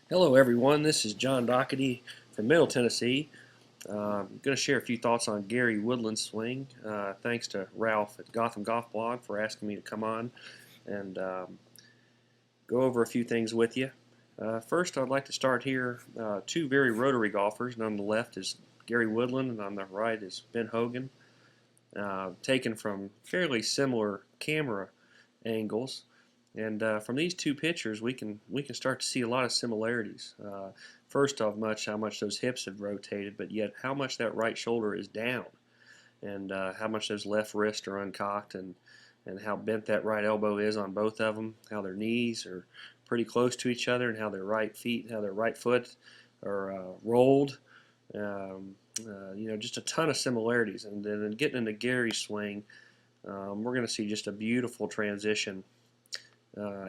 Hello everyone, this is John Dochety from Middle Tennessee. I'm going to share a few thoughts on Gary Woodland's swing. Thanks to Ralph at Gotham Golf Blog for asking me to come on and go over a few things with you. First, I'd like to start here. Two very rotary golfers, and on the left is Gary Woodland and on the right is Ben Hogan, taken from fairly similar camera angles. And from these two pictures, we can start to see a lot of similarities. First off, how much those hips have rotated, but yet how much that right shoulder is down, and how much those left wrists are uncocked, and how bent that right elbow is on both of them. How their knees are pretty close to each other, and how their right foot are rolled. Just a ton of similarities. And then getting into Gary's swing, we're going to see just a beautiful transition.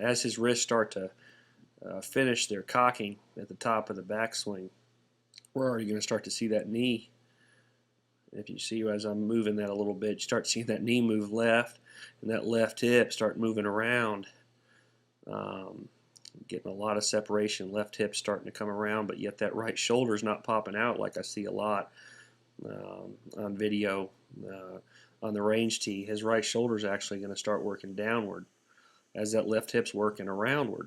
As his wrists start to finish their cocking at the top of the backswing, we're already going to start to see that knee. If you see as I'm moving that a little bit, you start seeing that knee move left, and that left hip start moving around. Getting a lot of separation, left hip starting to come around, but yet that right shoulder is not popping out like I see a lot on video. On the range tee, his right shoulder is actually going to start working downward as that left hip's working aroundward.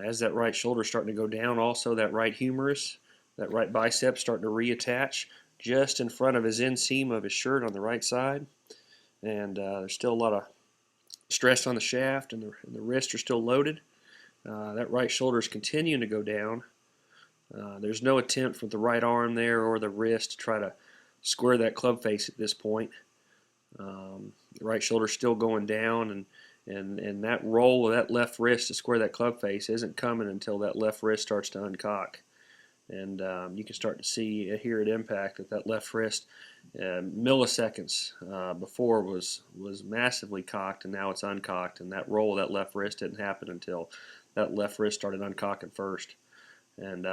As that right shoulder is starting to go down, also that right humerus, that right bicep starting to reattach just in front of his inseam of his shirt on the right side. And there's still a lot of stress on the shaft, and the wrists are still loaded. That right shoulder is continuing to go down. There's no attempt with the right arm there or the wrist to try to square that club face at this point. The right shoulder is still going down, and that roll of that left wrist to square that club face isn't coming until that left wrist starts to uncock. And you can start to see here at impact that left wrist, milliseconds before was massively cocked, and now it's uncocked. And that roll of that left wrist didn't happen until that left wrist started uncocking first. And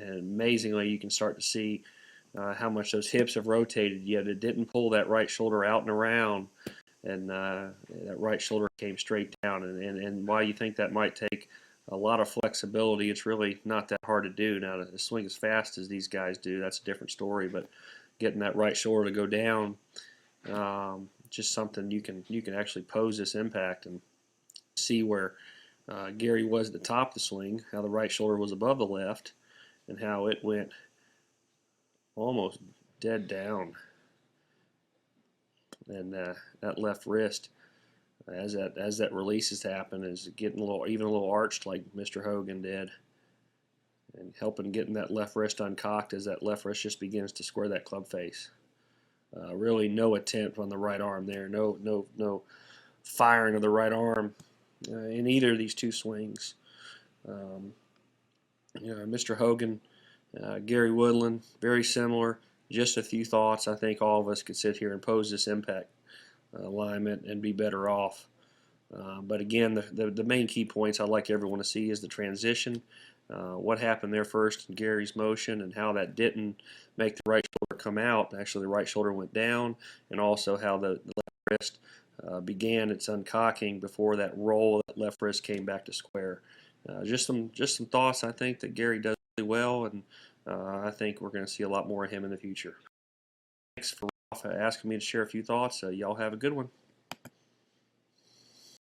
amazingly, you can start to see how much those hips have rotated, yet it didn't pull that right shoulder out and around. And that right shoulder came straight down. And why you think that might take a lot of flexibility, it's really not that hard to do. Now, to swing as fast as these guys do, that's a different story. But getting that right shoulder to go down, just something you can actually pose this impact and see where Gary was at the top of the swing, how the right shoulder was above the left, and how it went almost dead down. And that left wrist, as that releases happen, is getting even a little arched like Mr. Hogan did, and helping getting that left wrist uncocked as that left wrist just begins to square that club face. Really no attempt on the right arm there, no firing of the right arm in either of these two swings. Mr. Hogan, Gary Woodland, very similar. Just a few thoughts. I think all of us could sit here and pose this impact alignment and be better off. But again, the main key points I'd like everyone to see is the transition, what happened there first in Gary's motion, and how that didn't make the right shoulder come out. Actually, the right shoulder went down, and also how the left wrist began its uncocking before that roll of that left wrist came back to square. Just some thoughts I think that Gary does really well, and I think we're going to see a lot more of him in the future. Thanks for asking me to share a few thoughts. Y'all have a good one.